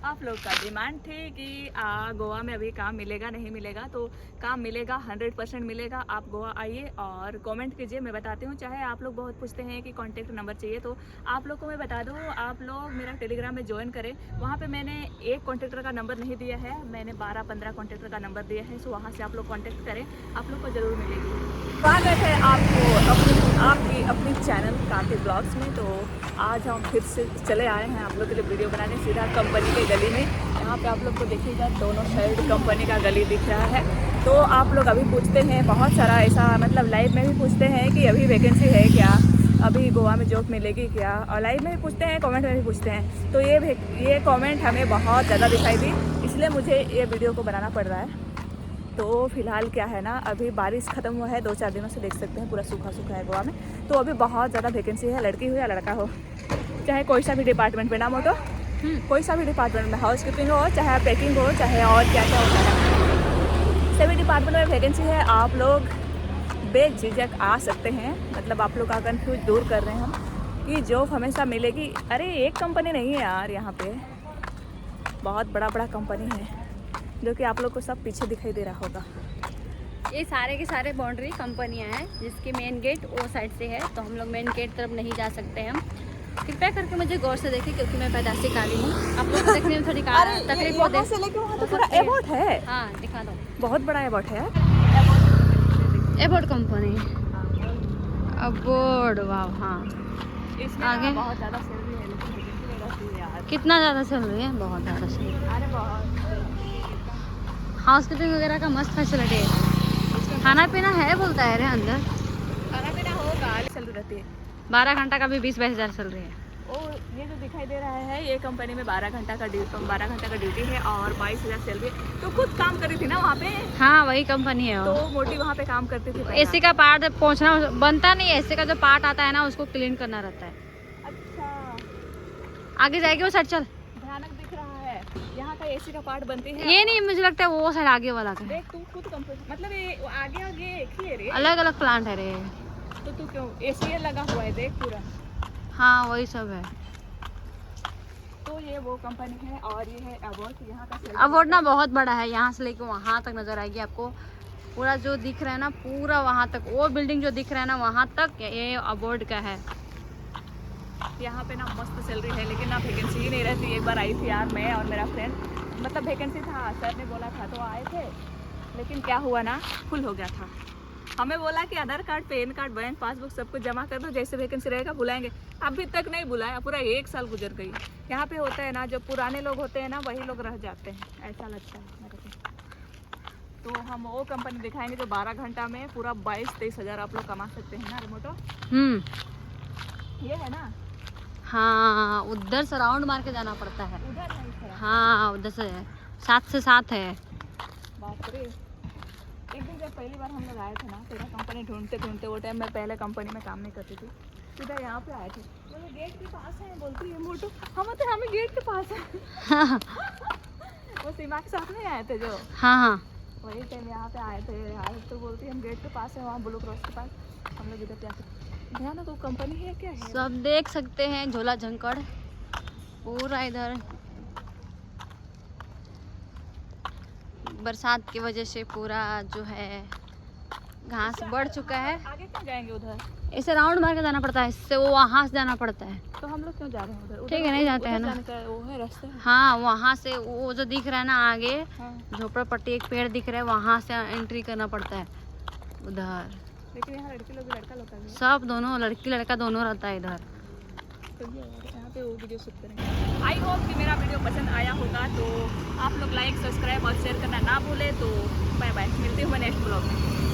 आप लोग का डिमांड थी कि गोवा में अभी काम मिलेगा नहीं मिलेगा, तो काम मिलेगा, 100% मिलेगा। आप गोवा आइए और कमेंट कीजिए, मैं बताती हूँ। चाहे आप लोग बहुत पूछते हैं कि कॉन्टैक्ट नंबर चाहिए, तो आप लोग को मैं बता दूँ, आप लोग मेरा टेलीग्राम में ज्वाइन करें। वहाँ पे मैंने एक कॉन्टैक्टर का नंबर नहीं दिया है, मैंने 12-15 कॉन्टैक्टर का नंबर दिया है। सो वहाँ से आप लोग कॉन्टैक्ट करें, आप लोग को ज़रूर मिलेगी। स्वागत है आपको आपकी अपनी चैनल कार्तिक ब्लॉग्स में। तो आज हम फिर से चले आए हैं आप लोग के लिए वीडियो बनाने, सीधा कंपनी के गली में। यहाँ पे आप लोग को देखिएगा, दोनों साइड कंपनी का गली दिख रहा है। तो आप लोग अभी पूछते हैं बहुत सारा, ऐसा मतलब लाइव में भी पूछते हैं कि अभी वैकेंसी है क्या, अभी गोवा में जॉब मिलेगी क्या, और लाइव में भी पूछते हैं, कमेंट में भी पूछते हैं। तो ये कमेंट हमें बहुत ज़्यादा दिखाई दी, इसलिए मुझे ये वीडियो को बनाना पड़ रहा है। तो फिलहाल क्या है ना, अभी बारिश ख़त्म हुआ है, 2-4 दिनों से देख सकते हैं पूरा सूखा सूखा है गोवा में। तो अभी बहुत ज़्यादा वैकेंसी है, लड़की हो या लड़का हो, चाहे कोई सा भी डिपार्टमेंट में, ना मोटो कोई सा भी डिपार्टमेंट में, हाउस कीपिंग हो, चाहे पैकिंग हो, चाहे और क्या क्या होता है, सभी डिपार्टमेंट में वैकेंसी है। आप लोग बेझिझक आ सकते हैं। मतलब आप लोग का कन्फ्यूज दूर कर रहे हैं हम कि जॉब हमेशा मिलेगी। अरे एक कंपनी नहीं है यार, यहाँ पे बहुत बड़ा बड़ा कंपनी है, जो कि आप लोग को सब पीछे दिखाई दे रहा होगा। ये सारे के सारे बाउंड्री कंपनियां हैं, जिसके मेन गेट वो साइड से है, तो हम लोग मेन गेट तरफ नहीं जा सकते हैं। कृपया करके मुझे गौर से देखिए, क्योंकि मैं पैदाशी काली हूँ। आप लोग को देखने में थोड़ी तकलीफ होती है। एबोट है, हाँ दिखा दो, बहुत बड़ा एबोट है। एबोट कंपनी, अबोर्ड, वाह। हाँ इसमें आगे बहुत ज़्यादा सैलरी है, लेकिन वैकेंसी नहीं रहती है यार। कितना ज़्यादा चल रही है? बहुत ज़्यादा चल रही है। अरे बहुत हाउस कीपिंग वगैरह का मस्त फैसिलिटी है। खाना पीना है बोलता है रे अंदर, खाना पीना होगा, सैलरी रहती है। 12 घंटा का भी 20-22 हज़ार चल रही है। और ये जो दिखाई दे रहा है, ये कंपनी में 12 घंटा का ड्यूटी है और 22,000 सैलरी है। तो खुद काम कर रही थी ना वहाँ पे, हाँ वही कंपनी है। तो मोटी वहाँ पे काम करती थी। एसी का पार्ट पहुंचना बनता नहीं है, एसी का जो पार्ट आता है ना, उसको क्लीन करना रहता है। अच्छा, आगे जाएगी वो साइड, चल। भयानक दिख रहा है। यहाँ का एसी का पार्ट बनती है। ये नहीं, मुझे लगता है वो साइड आगे वाला का है। देख तू खुद कंपनी, मतलब ये आगे आगे एक ही है रे। अलग अलग प्लांट है रे। तो तू क्यों, एसी लगा हुआ है देख पूरा। हाँ वही सब है। तो ये वो कंपनी है और ये है अबोर्ड। यहाँ का अबोर्ड ना बहुत बड़ा है, यहाँ से लेके वहाँ तक नजर आएगी आपको। पूरा जो दिख रहा है ना, पूरा वहाँ तक, वो बिल्डिंग जो दिख रहा है ना, वहाँ तक ये अबोर्ड का है। यहाँ पे ना मस्त सैलरी है, लेकिन ना वैकेंसी ही नहीं रहती। एक बार आई थी यार, मैं और मेरा फ्रेंड, मतलब वैकेंसी था, सर ने बोला था, तो आए थे, लेकिन क्या हुआ ना, फुल हो गया था। हमें बोला कि Aadhaar card, PAN card, bank passbook सब कुछ जमा कर दो, जैसे वैकेंसी रहेगा बुलाएंगे। अभी तक नहीं बुलाया, पूरा 1 साल गुजर गई। यहाँ पे होता है ना, जो पुराने लोग होते हैं ना, वही लोग रह जाते हैं, ऐसा लगता है मेरे को। तो हम वो कंपनी दिखाएंगे जो 12 घंटा में पूरा 22-23 हज़ार आप लोग कमा सकते हैं ना रिमोटो। ये है ना, हाँ उधर से राउंड मार के जाना पड़ता है। उधर नहीं खड़ा। हाँ उधर से 7 से 7 है। बाप रे, एक दिन जब पहली बार हम लोग आए थे ना, तेरा कंपनी ढूंढते ढूंढते, वो टाइम मैं पहले कंपनी में काम नहीं करती थी, सीधा यहाँ पे आए थे। बोले गेट के पास है, बोलती है मोटू, हमें गेट के पास है। वो सीमा के साथ नहीं आए थे जो, हाँ हाँ वही टाइम यहाँ पे आए थे यार। तो बोलती है हम गेट के पास है, वहाँ ब्लू क्रॉस के पास, हम लोग इधर पे आते। ध्यान, तो कंपनी है क्या है? सब देख सकते हैं, झोला झंकड़ पूरा इधर। बरसात की वजह से पूरा जो है घास बढ़ चुका है। आगे क्यों जाएंगे उधर? इसे राउंड मार के जाना पड़ता है, इससे वो वहाँ से जाना पड़ता है। तो हम लोग क्यों जा रहे हैं उधर? ठीक है, नहीं जाते हैं ना। वो है रास्ता। हाँ वहाँ से वो जो दिख रहा है ना आगे, हाँ। झोपड़पट्टी एक पेड़ दिख रहा है, वहाँ से एंट्री करना पड़ता है उधर। लेकिन यहाँ लड़के लोग लड़का लोग का भी है। सब दोनों, लड़की लड़का दोनों रहता है इधर। तो ये यहाँ पे वो वीडियो शूट करेंगे। आई होप कि मेरा वीडियो पसंद आया होगा, तो आप लोग लाइक, सब्सक्राइब और शेयर करना ना भूलें। तो बाय बाय, मिलते हैं नेक्स्ट ब्लॉग में।